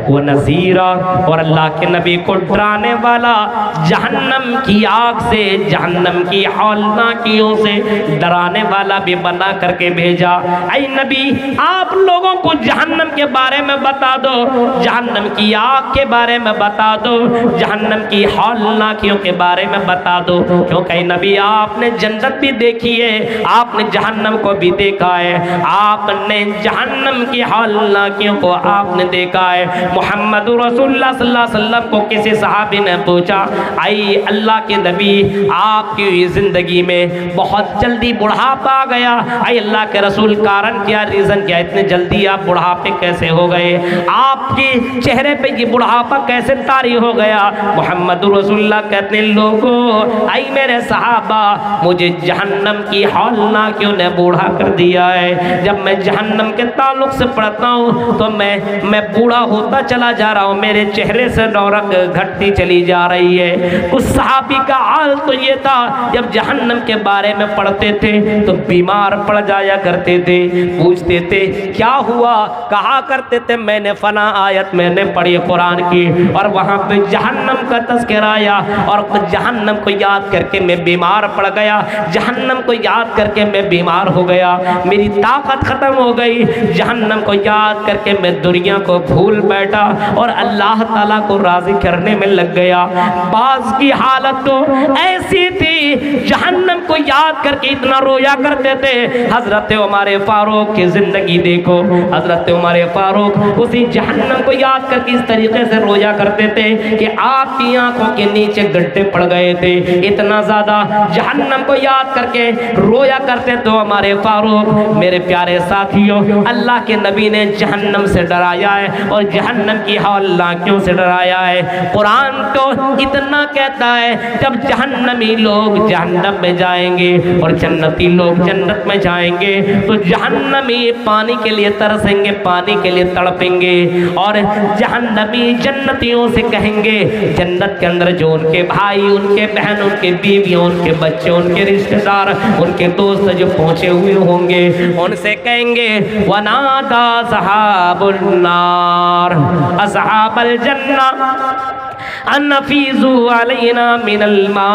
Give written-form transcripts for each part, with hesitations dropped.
वो नज़ीरा, और अल्लाह के नबी को डराने वाला, जहन्नम की आग से, जहन्नम की हौलनाकियों से डराने वाला भी बना करके भेजा। ऐ नबी, आप लोगों को जहन्नम के बारे में बता दो, जहन्नम की आग के बारे में बता दो, जहन्नम की हौलनाकियों के बारे में बता दो। क्योंकि नबी, आपने जन्नत भी देखी है, आपने जहन्नम को भी देखा है, आपने जहन्नम की हौलनाकियों को आपने देखा है। मोहम्मद रसूलुल्लाह सल्लल्लाहु अलैहि वसल्लम को किसी सहाबी ने पूछा, आई अल्लाह के नबी, आपकी ज़िंदगी में बहुत जल्दी बुढ़ापा आ गया, आई अल्लाह के रसूल, कारण क्या, रीज़न क्या, इतने जल्दी आप बुढ़ापे कैसे हो गए, आपके चेहरे पे ये बुढ़ापा कैसे तारी हो गया। मोहम्मद रसूलुल्लाह कहते हैं, लोगों, आई मेरे सहाबा, मुझे जहन्नम की हौलनाकियों ने बूढ़ा कर दिया है। जब मैं जहन्नम के ताल्लुक से पढ़ता हूँ तो मैं बूढ़ा होता चला जा रहा हूँ, मेरे चेहरे से रौनक घटती चली जा रही है। उस सहाबी का हाल तो ये था, जब जहन्नम के बारे में पढ़ते थे तो बीमार पड़ जाया करते थे, पूछते थे क्या हुआ, कहा करते थे मैंने फना आयत मैंने पढ़ी कुरान की, और वहाँ पे जहन्नम का तज़किरा आया, और जहन्नम को याद करके मैं बीमार पड़ गया, जहन्नम को याद करके मैं बीमार हो गया, मेरी ताकत ख़त्म हो गई, जहन्नम को याद करके मैं दुनिया को भूल बैठा और अल्लाह ताला को राज़ी करने में लग गया। बाज़ की हालत तो ऐसी थी, जहन्नम को याद करके इतना रोया करते थे। हज़रत उमर फारूक की ज़िंदगी देखो, हज़रत उमर फारूक उसी जहन्नम को याद करके इस तरीके से रोया करते थे कि आपकी आंखों के नीचे गड्ढे पड़ गए थे, इतना ज़्यादा जहन्नम को याद करके रोया करते तो हमारे फारूक। मेरे प्यारे साथियों, अल्लाह के नबी ने जहन्नम से डराया है और जहन्नम की हौलनाकियों से डराया है। कुरान तो इतना कहता है, जब जहन्नमी लोग जहन्नम में जाएंगे और जन्नती लोग जन्नत में जाएंगे तो जहन्नमी पानी के लिए तरसेंगे, पानी के लिए तड़पेंगे, और जहन्नमी जन्नतियों से कहेंगे, जन्नत के अंदर जो उनके भाई, उनके बहन, उनके बीवियों, उनके बच्चे, उनके रिश्तेदार, उनके दोस्त जो पहुंचे हुए होंगे, उनसे कहेंगे, वनादा सहाबुन नार असहाबल जन्ना अनफीजु अलैना मिनल मा।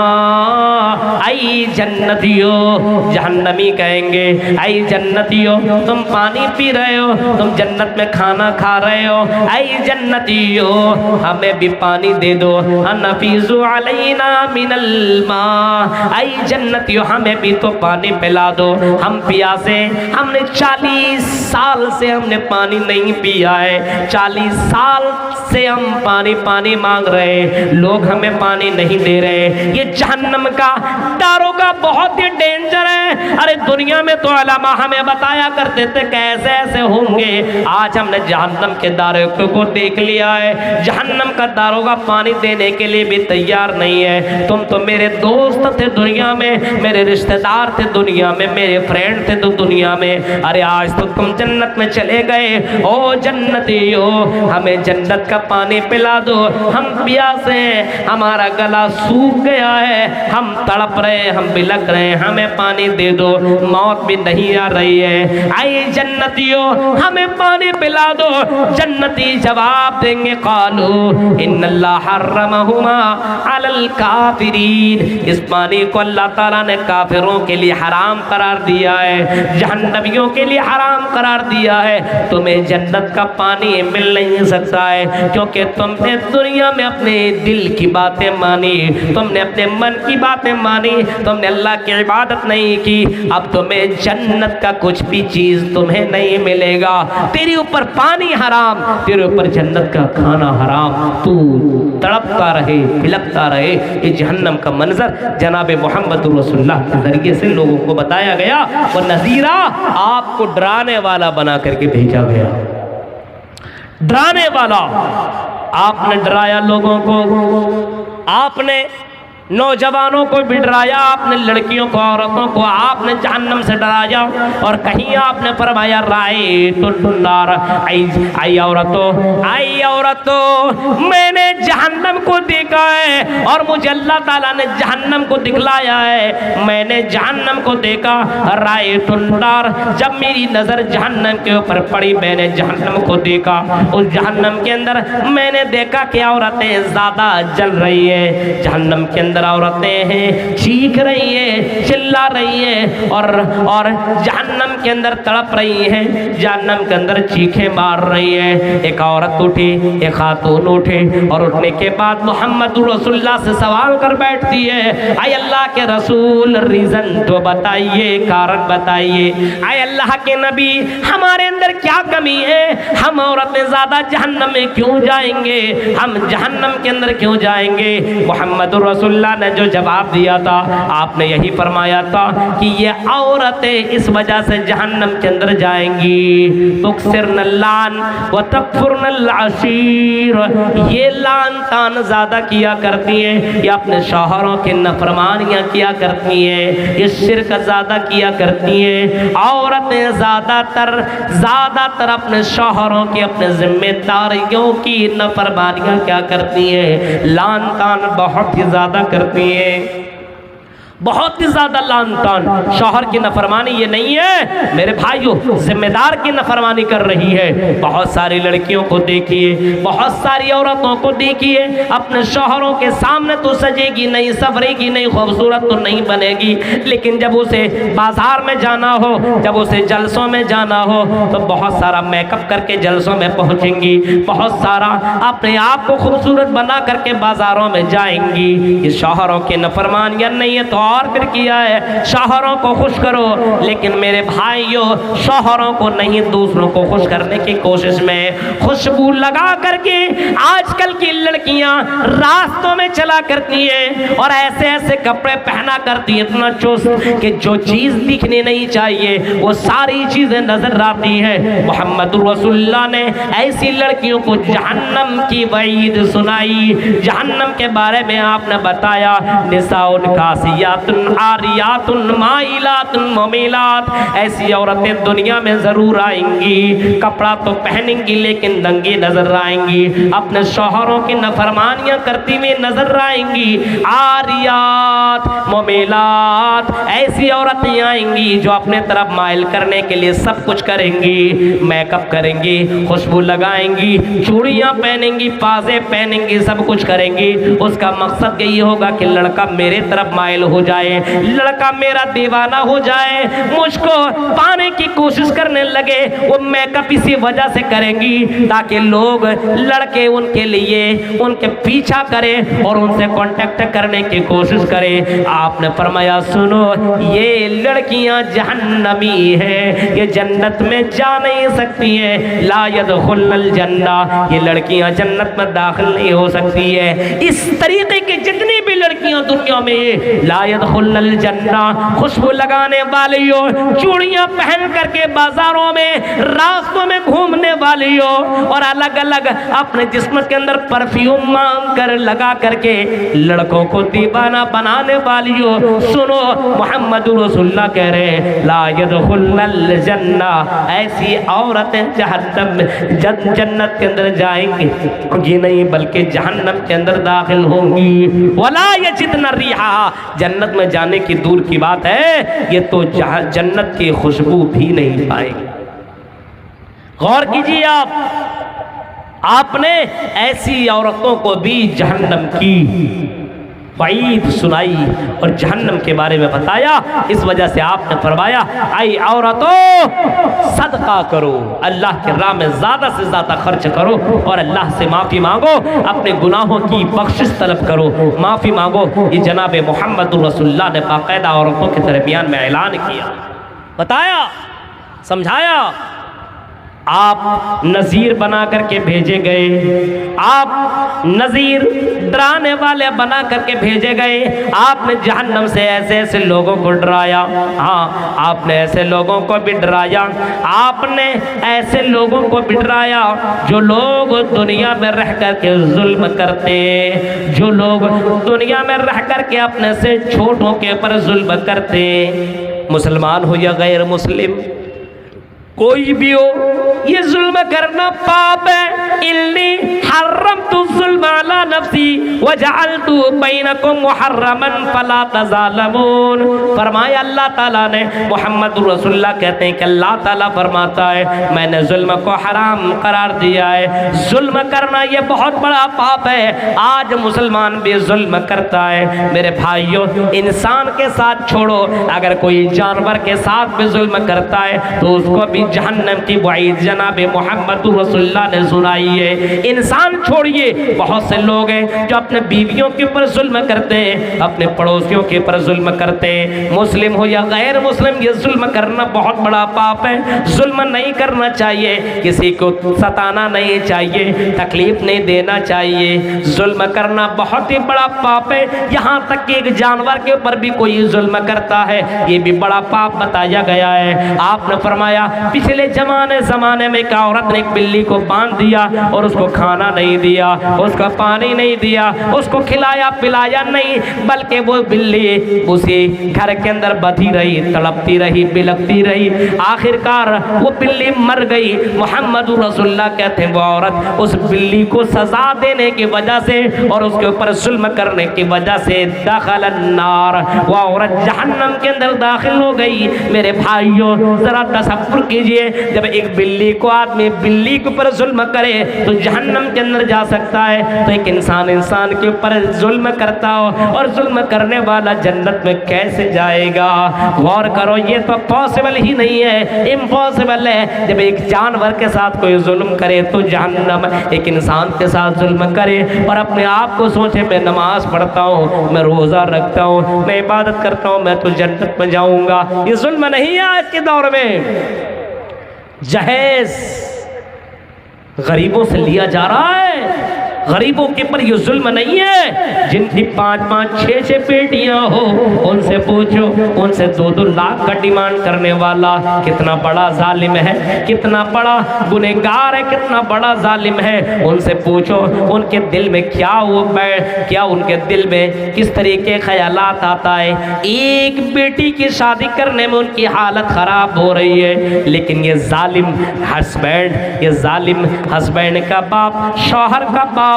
आई जन्नतियों, जहन्नमी कहेंगे, आई जन्नतियों, तुम पानी पी रहे हो, तुम जन्नत में खाना खा रहे हो, आई जन्नतियों, हमें भी पानी दे दो, अनफीजु अलैना मिनल मा। आई जन्नतियों, हमें भी तो पानी पिला दो, हम प्यासे, हमने 40 साल से हमने पानी नहीं पिया है, 40 साल से हम पानी पानी मांग रहे, लोग हमें पानी नहीं दे रहे। ये जहन्नम का दारोगा बहुत ही डेंजर है। अरे दुनिया में तो उलमा हमें बताया करते थे कैसे ऐसे होंगे, आज हमने जहन्नम के दारोगे को देख लिया है। जहन्नम का दारोगा पानी देने के लिए भी तैयार नहीं है। तुम तो मेरे दोस्त थे दुनिया में, मेरे रिश्तेदार थे दुनिया में, मेरे फ्रेंड थे तो दुनिया में, अरे आज तो तुम जन्नत में चले गए। ओ जन्नतियों, हमें जन्नत का पानी पिला दो, हम प्यासे हैं, हमारा गला सूख गया है, हम तड़प रहे, हम बिलक रहे, हमें पानी दे दो, मौत भी नहीं आ रही है। आइए जन्नतियों, हमें पानी पिला दो। जन्नती जवाब देंगे, कालू इन्नल्लाह हर्रमहुमा अलल काफिरीन। इस पानी को अल्लाह ताला ने काफिरों के लिए हराम करार दिया है, जहन्नमियों के लिए हराम करार दिया है। तुम्हें जन्नत का पानी मिल नहीं सकता है, क्योंकि तुमने दुनिया में अपने दिल की बातें मानी, तुमने अपने मन की बातें मानी, तुमने अल्लाह की इबादत नहीं की। अब तुम्हें जन्नत का कुछ भी चीज तुम्हें नहीं मिलेगा। तेरे ऊपर पानी हराम, तेरे ऊपर जन्नत का खाना हराम, तू तड़पता रहे, बिलकता रहे। ये जहन्नम का मंजर जनाब मोहम्मद रसूलुल्लाह के जरिए से लोगों को बताया गया और नज़ीरा आपको डराने वाला बना करके भेजा गया। डराने वाला, आपने डराया लोगों को, आपने नौजवानों को भी डराया आपने, लड़कियों को, औरतों को आपने जहन्नम से डराया। और कहीं आपने फरमाया राय तो नार, आई औरतों मैंने जहन्नम को देखा है और मुझे अल्लाह ताला ने जहन्नम को दिखलाया है। मैंने जहन्नम को देखा, राय तो नार, जब मेरी नजर जहन्नम के ऊपर पड़ी मैंने जहन्नम को देखा। उस जहन्नम के अंदर मैंने देखा कि औरतें ज्यादा जल रही है, जहन्नम के अंदर औरतें हैं, चीख रही है, चिल्ला रही है और जहन्नम के अंदर तड़प रही है, जहन्नम के अंदर चीखें मार रही है। एक औरत उठी, एक खातून उठे और उठने के बाद मोहम्मद रसूलुल्लाह से सवाल कर बैठती है, आय अल्लाह के रसूल रीजन तो बताइए, कारण बताइए। आय अल्लाह के नबी हमारे अंदर क्या कमी है, हम औरतें ज्यादा जहन्नम में क्यों जाएंगे, हम जहन्नम के अंदर क्यों जाएंगे। मोहम्मद रसूलुल्लाह ने जो जवाब दिया था आपने यही फरमाया था कि ये औरतें इस वजह से जहन्नम के अंदर जाएंगी, तुक्सिरन लान व तकफुरन अशीर, ये लान तान ज्यादा किया करती हैं, ये अपने शौहरों की नफरमानियां किया करती हैं, ये शिरक ज्यादा किया करती हैं। औरतें ज्यादातर अपने शौहरों की, अपने जिम्मेदारियों की नफरमानियां क्या करती हैं, लान तान बहुत ही ज्यादा करती है, बहुत ही ज्यादा लान तान। शौहर की नफरमानी ये नहीं है मेरे भाइयों, जिम्मेदार की नफरमानी कर रही है। बहुत सारी लड़कियों को देखिए, बहुत सारी औरतों को देखिए, अपने शौहरों के सामने तो सजेगी नहीं, संवरेगी नहीं, खूबसूरत तो नहीं बनेगी, लेकिन जब उसे बाजार में जाना हो, जब उसे जलसों में जाना हो तो बहुत सारा मेकअप करके जलसों में पहुंचेंगी, बहुत सारा अपने आप को खूबसूरत बना करके बाजारों में जाएंगी। ये शौहरों की नफरमानियां नहीं है तो और फिर किया है, शौहरों को खुश करो। लेकिन मेरे भाइयों, शौहरों को नहीं दूसरों को खुश करने की कोशिश में खुशबू लगा करके आजकल की लड़कियां रास्तों में चला करती हैं और ऐसे ऐसे कपड़े पहना करती हैं, इतना चुस्त कि जो चीज दिखनी नहीं चाहिए वो सारी चीजें नजर आती है। मोहम्मद रसूलुल्लाह ने ऐसी लड़कियों को जहन्नम की वईद सुनाई, जहन्नम के बारे में आपने बताया, निसाउन कासियातुन आरियातुन माइलातुन मुमीलात, ऐसी औरतें दुनिया में जरूर आएंगी, कपड़ा तो पहनेंगी लेकिन नंगी नजर आएंगी, अपने शौहरों की नफरमानियां करती हुई नजर आएंगी। आरियात मुमीलात, ऐसी औरतें आएंगी जो अपने तरफ माइल करने के लिए सब कुछ करेंगी, मेकअप करेंगी, खुशबू लगाएंगी, चूड़ियां पहनेंगी, पाजे पहनेंगी, सब कुछ करेंगी। उसका मकसद यही होगा कि लड़का मेरे तरफ माइल हो जाए, लड़का मेरा दीवाना हो जाए, मुझको पाने की कोशिश करने लगे। वो मेकअप इसी वजह से करेंगी ताकि लोग, लड़के उनके लिए उनके पीछा करें और उनसे कांटेक्ट करने की कोशिश करें। आपने फरमाया सुनो, ये लड़कियां जहन्नमी हैं, ये जन्नत में जा नहीं सकती हैं, ला यदखुलुल जन्ना, ये लड़कियां जन्नत में दाखिल नहीं हो सकती है। इस तरीके की जितनी भी लड़कियां दुनिया में ला यदखुलुल जन्ना, खुशबू लगाने वाली हो, चूड़ियां पहन करके बाजारों में रास्तों में घूमने वाली हो और अलग अलग अपने जिस्म के अंदर परफ्यूम मांग कर लगा करके लड़कों को दीवाना बनाने वाली हो, सुनो मोहम्मद रसूलुल्लाह कह रहे हैं ला यदखुलुल जन्ना, ऐसी औरतें जन्नत के अंदर जाएंगी ये नहीं बल्कि जहन्नम के अंदर दाखिल होंगी। वला यजिदन रिहा, जन्नत में जाने की दूर की बात है, ये तो जन्नत की खुशबू भी नहीं पाएगी। गौर कीजिए आपने ऐसी औरतों को भी जहन्नम की वईद सुनाई और जहन्नम के बारे में बताया। इस वजह से आपने फरमाया, आई औरतों सदका करो, अल्लाह के राह में ज़्यादा से ज़्यादा खर्च करो और अल्लाह से माफ़ी मांगो, अपने गुनाहों की बख्शिश तलब करो, माफ़ी मांगो। ये जनाब मोहम्मद रसूलुल्लाह ने बाकायदा औरतों के दरमियान में ऐलान किया, बताया, समझाया। आप नज़ीर बना करके भेजे गए, आप नज़ीर डराने वाले बना करके भेजे गए। आपने जहन्नम से ऐसे ऐसे लोगों को डराया, हाँ आपने ऐसे लोगों को भी डराया, आपने ऐसे लोगों को भी डराया जो लोग दुनिया में रह करके जुल्म करते, जो लोग दुनिया में रह करके अपने से छोटों के ऊपर जुल्म करते, मुसलमान हो या गैर मुस्लिम, कोई भी हो, ये जुल्म करना पाप है। इल्ली हर्रमतु जुल्म अला नफ्सी व जअलतु बैनकुम मुहर्रमन फला तज़ालमून। फरमाया अल्लाह ताला ने, मोहम्मद रसूलुल्लाह कहते हैं कि अल्लाह ताला फरमाता है मैंने जुल्म को हराम करार दिया है। जुल्म करना ये बहुत बड़ा पाप है। आज मुसलमान भी जुल्म करता है। मेरे भाइयों, इंसान के साथ छोड़ो, अगर कोई जानवर के साथ भी जुल्म करता है तो उसको भी जहन्नम की वईद जनाब मोहम्मद रसूलुल्लाह ने सुनाई है। इंसान छोड़िए, बहुत से लोग हैं जो अपने बीवियों के ऊपर जुल्म करते हैं, अपने पड़ोसियों के ऊपर जुल्म करते हैं। मुस्लिम हो या गैर मुस्लिम, ये जुल्म करना बहुत बड़ा पाप है। जुल्म नहीं करना चाहिए, किसी को सताना नहीं चाहिए, तकलीफ नहीं देना चाहिए। जुल्म करना बहुत ही बड़ा पाप है। यहाँ तक कि एक जानवर के ऊपर भी कोई जुल्म करता है, ये भी बड़ा पाप बताया गया है। आपने फरमाया पिछले ज़माने में एक औरत ने एक बिल्ली को बांध दिया और उसको खाना नहीं दिया, उसको पानी नहीं दिया, उसको खिलाया पिलाया नहीं, बल्कि वो बिल्ली उसी घर के अंदर बधी रही, तड़पती रही, बिलखती रही। आखिरकार वो बिल्ली मर गई। मोहम्मद रसूलुल्लाह कहते हैं वो औरत उस बिल्ली को सजा देने की वजह से और उसके ऊपर जुल्म करने की वजह से दखल अन्नार, वो औरत जहन्नम के अंदर दाखिल हो गई। मेरे भाइयों, जरा तसव्वुर कीजिए, जब एक बिल्ली को आदमी बिल्ली के ऊपर जुल्म करे तो जहन्नम के अंदर जा सकता है, तो एक इंसान इंसान के ऊपर जुल्म करता हो और जुल्म करने वाला जन्नत में कैसे जाएगा? गौर करो, ये तो पॉसिबल ही नहीं है, इम्पॉसिबल है। जब एक जानवर के साथ कोई जुल्म करे तो जहन्नम, एक इंसान के साथ जुल्म करे और अपने आप को सोचे मैं नमाज पढ़ता हूँ, मैं रोज़ा रखता हूँ, मैं इबादत करता हूँ, मैं तो जन्नत में जाऊँगा, ये जुल्म नहीं है आज के दौर में। जहेज गरीबों से लिया जा रहा है, गरीबों के ऊपर ये जुल्म नहीं है। जिनकी 5-5, 6-6 बेटियां हो, उनसे पूछो, उनसे 2-2 लाख का डिमांड करने वाला कितना बड़ा जालिम है, कितना बड़ा गुनहगार है, कितना बड़ा जालिम है। उनसे पूछो उनके दिल में क्या उनके दिल में किस तरीके ख्यालात आता है। एक बेटी की शादी करने में उनकी हालत खराब हो रही है, लेकिन ये जालिम हस्बैंड, ये जालिम हस्बैंड का बाप, शौहर का बाप,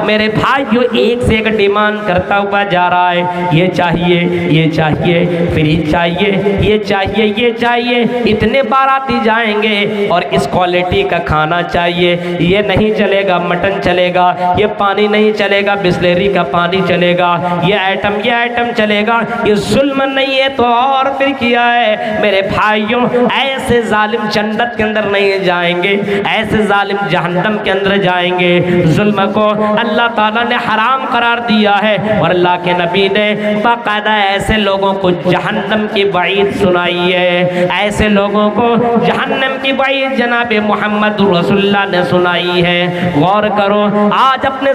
मेरे भाइयों एक से एक डिमांड करता हुआ जा रहा है। ये चाहिए, ये चाहिए, फ्रिज चाहिए, ये चाहिए, ये चाहिए, इतने बाराती जाएंगे और इस क्वालिटी का खाना चाहिए, ये नहीं चलेगा मटन चलेगा, ये पानी नहीं चलेगा बिस्लेरी का पानी चलेगा, ये आइटम चलेगा। ये जुल्म नहीं है तो और फिर किया है? मेरे भाइयों, ऐसे जालिम जन्नत के अंदर नहीं जाएंगे, ऐसे जालिम जहन्नम के अंदर जाएंगे। जुल्म को अल्लाह ताला ने हराम करार दिया है और अल्लाह के नबी ने बाकायदा ऐसे लोगों को जहन्नम की वईद सुनाई है, ऐसे लोगों को जहन्नम की वईद जनाब मोहम्मद रसूलुल्लाह ने सुनाई है। गौर करो, आज अपने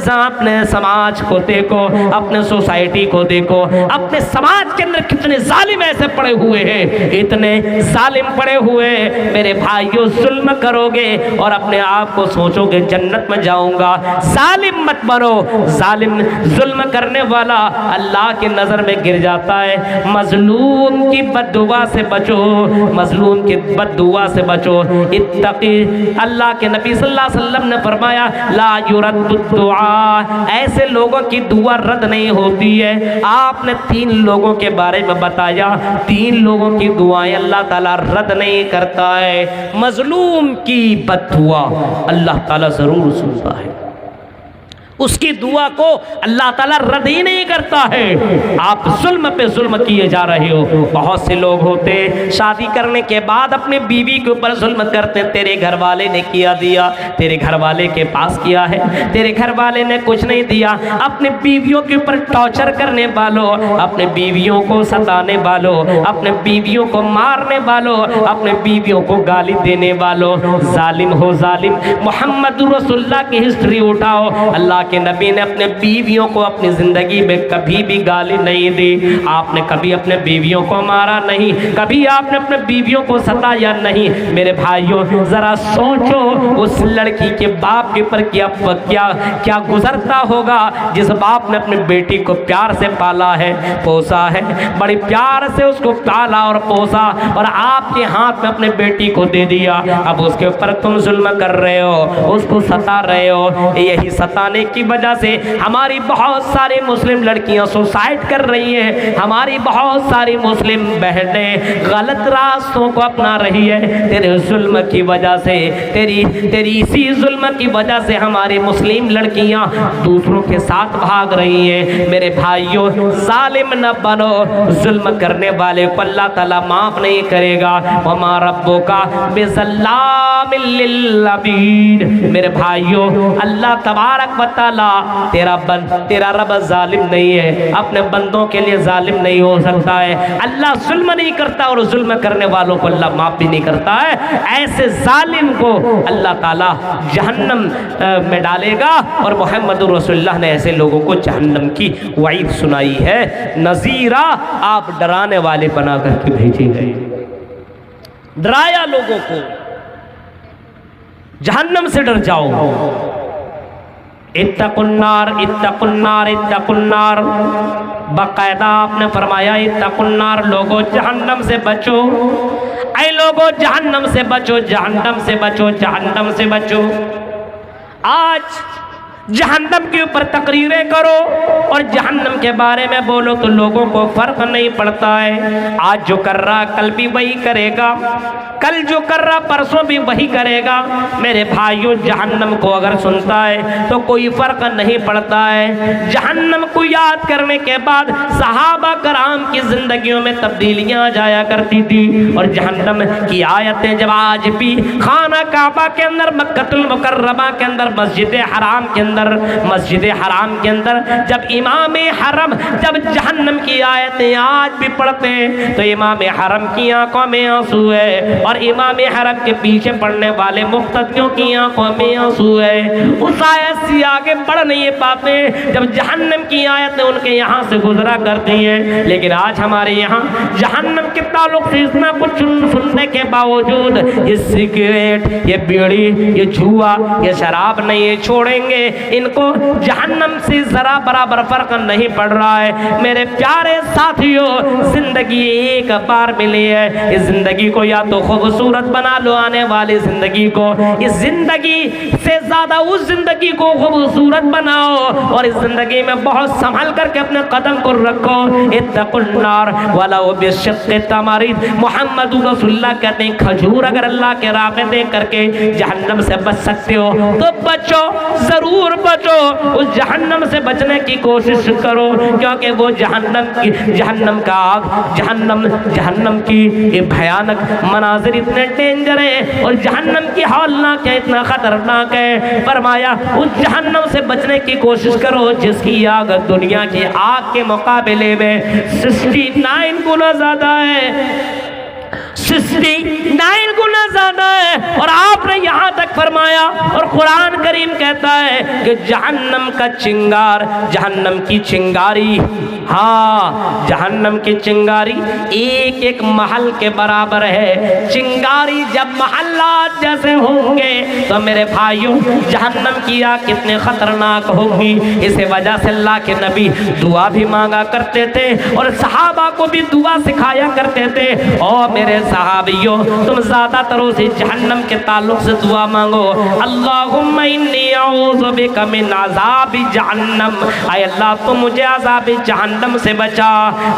समाज को देखो, अपने सोसाइटी को देखो, अपने समाज के अंदर कितने जालिम ऐसे पड़े हुए हैं, इतने जालिम पड़े हुए। मेरे भाइयों, जुल्म करोगे और अपने आप को सोचोगे जन्नत में जाऊंगा, जालिम मत बनो। जालिम, जुल्म करने वाला अल्लाह की नजर में गिर जाता है। मजलूम की बद्दुआ से बचो, मजलूम की बद्दुआ से बचो। इत्तकी, अल्लाह के नबी सल्लल्लाहु अलैहि वसल्लम ने फरमाया ला युरद्दु दुआ, ऐसे लोगों की दुआ रद्द नहीं होती है। आपने 3 लोगों के बारे में बताया, 3 लोगों की दुआएं अल्लाह ताला रद्द नहीं करता है। मजलूम की बद्दुआ अल्लाह ताला जरूर सुनता है, उसकी दुआ को अल्लाह ताला रद्द ही नहीं करता है। आप जुल्म पे जुल्म किए जा रहे हो। बहुत से लोग होते शादी करने के बाद अपने बीवी के ऊपर जुल्म करते, तेरे घर वाले ने किया दिया, तेरे घर वाले के पास किया है, तेरे घर वाले ने कुछ नहीं दिया। अपने बीवियों के ऊपर टॉर्चर करने वालों, अपने बीवियों को सताने वालों, अपने बीवियों को मारने वालों, अपने बीवियों को गाली देने वालों, जालिम हो जालिम। मोहम्मद रसूलुल्लाह की हिस्ट्री उठाओ, अल्लाह के नबी ने अपने बीवियों को अपनी जिंदगी में कभी भी गाली नहीं दी। आपने कभी अपने बीवियों को मारा नहीं, कभी आपने अपने बीवियों को सताया नहीं। मेरे भाइयों जरा सोचो उस लड़की के बाप के ऊपर क्या क्या क्या गुजरता होगा, जिस बाप ने अपनी बेटी को प्यार से पाला है, पोसा है, बड़ी प्यार से उसको पाला और पोसा, और आपके हाथ में अपने बेटी को दे दिया। अब उसके ऊपर तुम जुल्म कर रहे हो, उसको सता रहे हो। यही सताने की वजह से हमारी बहुत सारी मुस्लिम लड़कियां सुसाइड कर रही हैं, हमारी बहुत सारी मुस्लिम बहनें गलत रास्तों को अपना रही है। तेरे जुल्म की वजह से, तेरी इसी जुल्म की वजह से हमारी मुस्लिम लड़कियां दूसरों के साथ भाग रही हैं। मेरे भाइयों जालिम न बनो, जुल्म करने वाले को अल्लाह ताला माफ नहीं करेगा। वमा रब्बुका बिज़ल्लामिल लिल अबीद। मेरे भाइयों अल्लाह तबारक व तआला तेरा रब जालिम नहीं है, अपने बंदों के लिए जालिम नहीं हो सकता है। अल्लाह जुल्म नहीं करता और जुल्म करने वालों को अल्लाह माफ भी नहीं करता है। ऐसे जालिम को अल्लाह ताला जहन्नम में डालेगा, और मोहम्मद रसूलुल्लाह ने ऐसे लोगों को जहन्नम की वईद सुनाई है। नज़ीरा, आप डराने वाले बना करके भेजे गए, डराया लोगों को, जहन्नम से डर जाओ। इत्तकुन्नार इत्तकुन्नार इत्तकुन्नार, बाकायदा आपने फरमाया इत्तकुन्नार, लोगों जहन्नम से बचो, ऐ लोगों जहन्नम से बचो, जहन्नम से बचो, जहन्नम से बचो। आज जहन्नम के ऊपर तकरीरें करो और जहन्नम के बारे में बोलो तो लोगों को फर्क नहीं पड़ता है। आज जो कर रहा कल भी वही करेगा, कल जो कर रहा परसों भी वही करेगा। मेरे भाइयों जहन्नम को अगर सुनता है तो कोई फर्क नहीं पड़ता है। जहन्नम को याद करने के बाद सहाबा कराम की जिंदगियों में तब्दीलियां आ जाया करती थी, और जहन्नम की आयतें जब आज भी खाना काबा के अंदर, मक्कतुल मुकर्रमा के अंदर, मस्जिद हराम के अंदर, मस्जिद हराम के अंदर जब इमाम हरम जब जहन्नम की आयतें आज भी पढ़ते हैं तो इमाम हरम की आंखों में आंसू है, और इमाम हरम के पीछे पढ़ने वाले मुक्तदियों की आंखों में आंसू है। उस आयत से आगे बढ़ नहीं पाते जब जहन्नम की आयतें उनके यहाँ से गुजरा करती हैं। लेकिन आज हमारे यहाँ जहन्नम के ताल्लुक से इतना कुछ सुनने के बावजूद ये सिगरेट, ये बीड़ी, ये जुआ, ये शराब नहीं छोड़ेंगे, इनको जहन्नम से जरा बराबर फर्क नहीं पड़ रहा है। मेरे प्यारे साथियों, जिंदगी एक बार मिली है, इस जिंदगी को या तो खूबसूरत बना लो, आने वाली जिंदगी को, इस जिंदगी से ज्यादा उस जिंदगी को खूबसूरत बनाओ, और इस जिंदगी में बहुत संभल करके अपने कदम को रखो। इत्तकुन्नार वलाउ बिशिक्कि तमर, मोहम्मद रसूलुल्लाह कहते हैं खजूर अगर अल्लाह के राह में दे करके जहन्नम से बच सकते हो तो बचो, जरूर बचो। उस जहन्नम से बचने की कोशिश करो, क्योंकि वो जहन्नम का आग, जहन्नम की ये भयानक मनाजिर इतने डेंजर है, और जहन्नम की हौलनाक है, इतना खतरनाक है। फरमाया उस जहन्नम से बचने की कोशिश करो जिसकी आग दुनिया की आग के मुकाबले में 69 गुना ज्यादा है, 69 गुना ज्यादा है। और आपने यहाँ तक फरमाया, और कुरान करीम कहता है कि जहन्नम का चिंगार, जहन्नम की चिंगारी, हाँ जहन्नम की चिंगारी एक एक महल के बराबर है। चिंगारी जब महल्लात जैसे होंगे तो मेरे भाइयों जहन्नम की आग कितने खतरनाक होगी। इसी वजह से अल्लाह के नबी दुआ भी मांगा करते थे और सहाबा को भी दुआ सिखाया करते थे। और मेरे सहाबियों, तुम ज्यादा ज़्यादातरों से जहन्नम के ताल्लुक से दुआ मांगो। अल्लाहुम्मा इन्नी अऊज़ु बिका मिन अज़ाबि जहन्नम, आय अल्लाह तो मुझे अज़ाबि जहन्नम से बचा,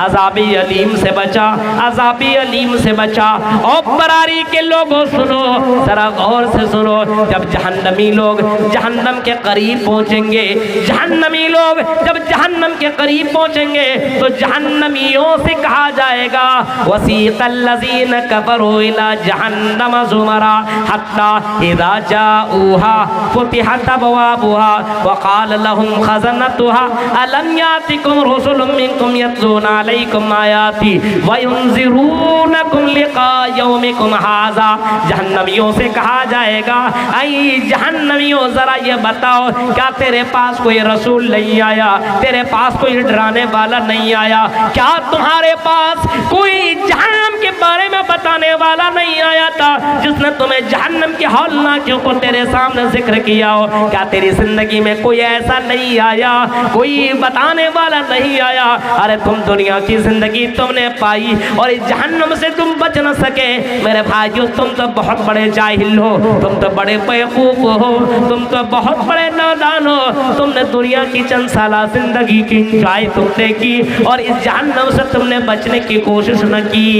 अज़ाबि अलीम से बचा, अज़ाबि अलीम से बचा। और बरारी के लोगों सुनो, जरा गौर से सुनो, जब जहन्नमी लोग जहन्नम के करीब पहुंचेंगे, जहन्नमी लोग जब जहन्नम के करीब पहुंचेंगे तो जहन्नमियों से कहा जाएगा वसीक़ल लज़ीन कफ़रू इला जहन्नम ज़ुमरा हत्ता इज़ा जाऊहा फ़ुतिहत अबवाबुहा व क़ाल लहुम ख़ज़नतुहा अलम यातिकुम रुसुलुम मिनकुम यत्लूना अलैकुम आयाति व युनज़िरूनकुम लिक़ा यौमिकुम हाज़ा। जहन्नमियों से कहा जाएगा, ऐ जहन्नमियों जरा ये बताओ, क्या तेरे पास कोई रसूल नहीं आया, तेरे पास कोई डराने वाला नहीं आया, क्या तुम्हारे पास कोई जहन्नम के बारे में बताने वाला नहीं आया था जिसने तुम्हें जहन्नम की हौलनाकियों को तेरे सामने जिक्र किया हो? क्या तेरी जिंदगी में कोई ऐसा नहीं आया, कोई बताने वाला नहीं आया? अरे तुम दुनिया की जिंदगी तुमने पाई और इस जहन्नम से तुम बच न सके। मेरे भाइयों, तुम तो बहुत बड़े जाहिल हो, तुम तो बड़े बेवकूफ हो, तुम तो बहुत बड़े नादान हो। तुमने दुनिया की चंद साला जिंदगी की इंजॉय तुमने की और इस जहन्नम से तुमने बचने की कोशिश न की।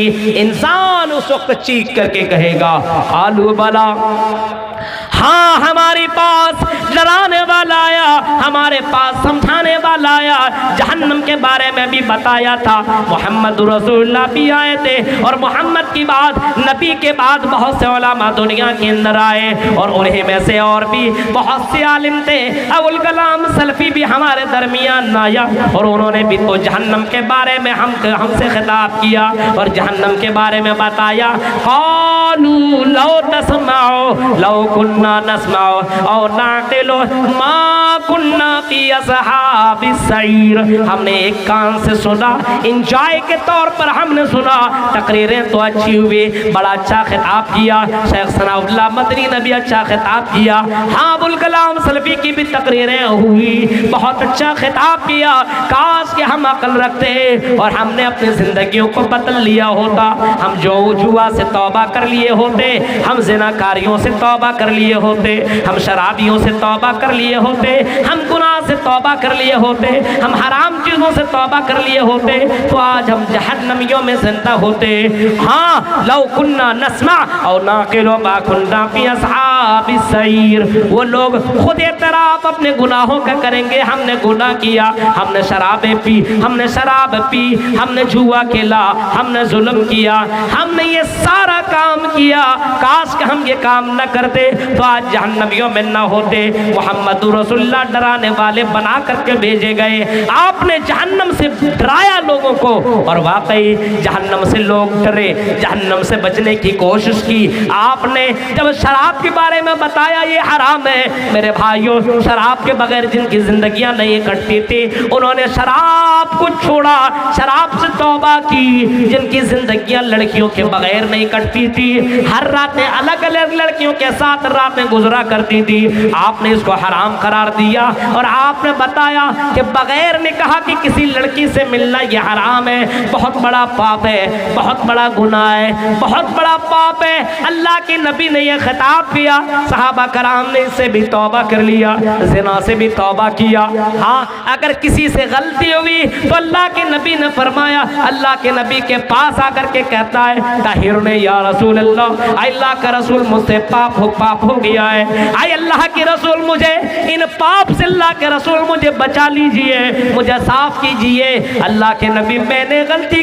इंसान उस वक्त चीख करके कहेगा आलू बला, हाँ हमारे पास डराने वाला आया, हमारे पास समझाने वाला आया, जहन्नम के बारे में भी बताया था। मोहम्मद रसूलुल्लाह भी आए थे और मोहम्मद की बाद, नबी के बाद बहुत से उलमा दुनिया के अंदर आए और उन्हीं में से और भी बहुत से आलिम थे। अबुल कलाम सल्फी भी हमारे दरमियान आया और उन्होंने भी तो जहन्नम के बारे में हमसे खिताब किया और जहन्नम के बारे में बताया। क़ालू लौ तस्माओ लौ कुन्ना नस्माओ और नाक़िलो मा कुन्ना फी अस्हाबिस सईर। हमने एक कान से सुना, इंजॉय के तौर पर हमने सुना, तकरीरें तो अच्छी हुई, बड़ा अच्छा खिताब किया, शेख सनाउल्लाह मदनी ने भी अच्छा खिताब किया, हाँ अबुल कलाम सल्फी की भी तकरीरें हुई, बहुत अच्छा खिताब किया। काश कि हम अक्ल रखते और हमने अपनी जिंदगियों को बदल लिया होता। हम जो जुआ से तौबा कर लिए होते, हम ज़िनाकारियों से तौबा कर लिए होते, हम शराबियों से तौबा कर लिए होते, हम गुनाह से तौबा कर लिए होते, हम हराम चीज़ों से तौबा कर लिए होते, तो आज हम जहन्नमियों में जिंदा होते। हाँ लौ कुन्ना नस्मा और नाक़िलो मा कुन्ना फी अस्हाबिस सईर। वो लोग खुद एतराफ़ अपने गुनाहों का करेंगे, हमने गुनाह किया, हमने शराबें पी, हमने शराब पी, हमने जुआ खेला, हमने जुल्म किया, हमने ये सारा काम किया। काश कि हम ये काम न करते तो आज जहन्नमियों में न होते। मोहम्मद रसूलुल्लाह डराने वाले बना करके भेजे गए। आपने जहन्नम से डराया लोगों को और वाकई जहन्नम से लोग डरे, जहन्नम से बचने की कोशिश की। आपने जब शराब के बारे में बताया ये हराम है, मेरे भाइयों शराब के बगैर जिनकी जिंदगियां नहीं कटती थी उन्होंने शराब को छोड़ा, शराब से तौबा की। जिनकी जिंदगियां लड़कियों के बगैर नहीं कटती थी, हर रातें अलग अलग लड़कियों के साथ रातें गुजरा करती थी, आपने इसको हराम करार दिया और आपने बताया कि बगैर निकाह की किसी लड़की से मिलना यह हराम है, बहुत बड़ा पाप है, बहुत बड़ा गुनाह है, बहुत बड़ा पाप है। अल्लाह के नबी ने यह खिताब किया, सहाबा कराम ने इससे भी तौबा कर लिया, ज़िना से भी तौबा किया। हाँ अगर किसी से गलती हुई तो अल्लाह के नबी ने फरमाया, अल्लाह के नबी के पास आकर के कहता है ताहिरने या रसूल अल्लाह, अल्लाह का रसूल मुझसे पाप हो गया है, आय अल्लाह के रसूल मुझे इन पाप से अल्लाह के रसूल मुझे बचा लीजिए, मुझे साफ कीजिए। अल्लाह के नबी मैंने गलती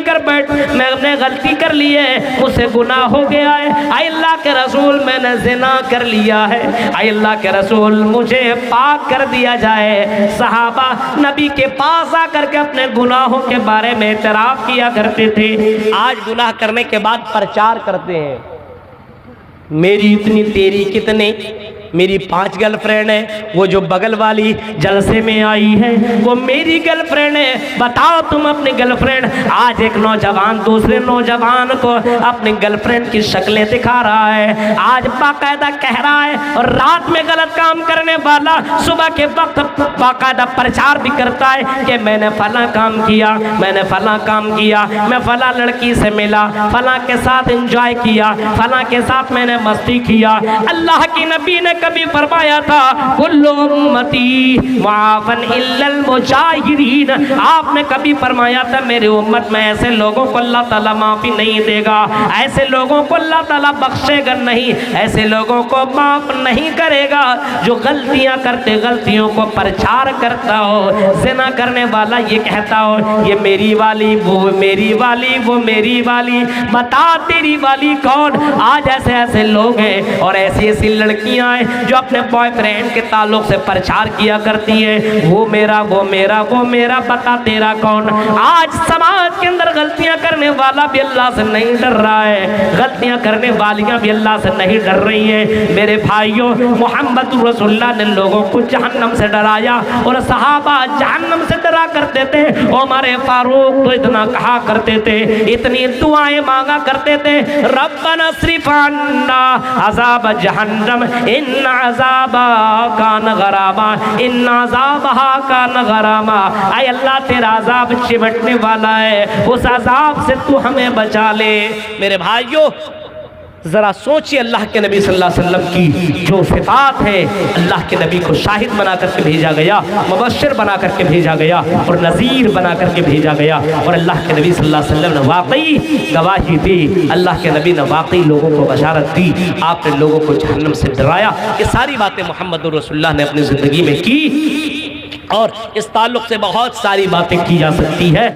कर ली है, मुझसे गुनाह हो गया है, आय अल्लाह के रसूल मैंने ज़िना कर लिया है, आय अल्लाह के रसूल मुझे पाक कर दिया जाए। सहाबा नबी के पास आकर के अपने गुनाहों के बारे में इतराफ़ किया करते थे। आज गुनाह करने के बाद प्रचार करते हैं, मेरी इतनी तेरी कितने, मेरी 5 गर्लफ्रेंड है, वो जो बगल वाली जलसे में आई है वो मेरी गर्लफ्रेंड है। बताओ तुम अपनी गर्लफ्रेंड। आज एक नौजवान दूसरे नौजवान को अपनी गर्लफ्रेंड की शक्लें दिखा रहा है, आज बाकायदा कह रहा है, और रात में गलत काम करने वाला सुबह के वक्त बाकायदा प्रचार भी करता है कि मैंने फला काम किया, मैंने फला काम किया, मैं फला लड़की से मिला, फला के साथ एंजॉय किया, फला के साथ मैंने मस्ती किया। अल्लाह की नबी ने कभी फरमाया था कुल्लु उम्मती मुआफन इल्लल मुजाहिरीन। आपने कभी फरमाया था मेरी उम्मत में ऐसे लोगों को अल्लाह ताला माफ़ी नहीं देगा, ऐसे लोगों को अल्लाह ताला बख्शेगा नहीं, ऐसे लोगों को माफ़ नहीं करेगा जो गलतियां करते गलतियों को प्रचार करता हो, ज़िना करने वाला ये कहता हो ये मेरी वाली, वो मेरी वाली, वो मेरी वाली, बता तेरी वाली कौन। आज ऐसे ऐसे लोग हैं और ऐसी ऐसी लड़कियां हैं जो अपने बॉयफ्रेंड के ताल्लुक से प्रचार किया करती है, वो मेरा, वो मेरा, वो मेरा, बता तेरा कौन। आज समाज के अंदर गलतियां करने वाला भी अल्लाह से नहीं डर रहा है, गलतियां करने वालियां भी अल्लाह से नहीं डर रही हैं। मेरे भाइयों, मोहम्मद रसूलुल्लाह ने लोगों को जहन्नम से डराया और सहाबा जहन्नम से डरा करते थे। उमर फारूक तो इतना कहा करते थे, इतनी दुआएं मांगा करते थे, रब्बना स्रिफ अन्ना अज़ाब जहन्नम इन्ना अज़ाबा कान गरामा, इन्ना अज़ाबहा कान गरामा। आय अल्लाह तेरा अज़ाब चिमटने वाला है, उस अज़ाब से तू हमें बचा ले। मेरे भाइयों ज़रा सोचिए, अल्लाह के नबी सल्लल्लाहु अलैहि वसल्लम की जो सिफात है, अल्लाह के नबी को शाहिद बना करके भेजा गया, मुबश्शिर बना करके भेजा गया और नज़ीर बना करके भेजा गया, और अल्लाह के नबी सल्लल्लाहु अलैहि वसल्लम ने वाकई गवाही दी, अल्लाह के नबी ने वाकई लोगों को बशारत दी, आपने लोगों को जहन्नम से डराया। ये सारी बातें मोहम्मद रसूलुल्लाह ने अपनी ज़िंदगी में की और इस ताल्लुक़ से बहुत सारी बातें की जा सकती है।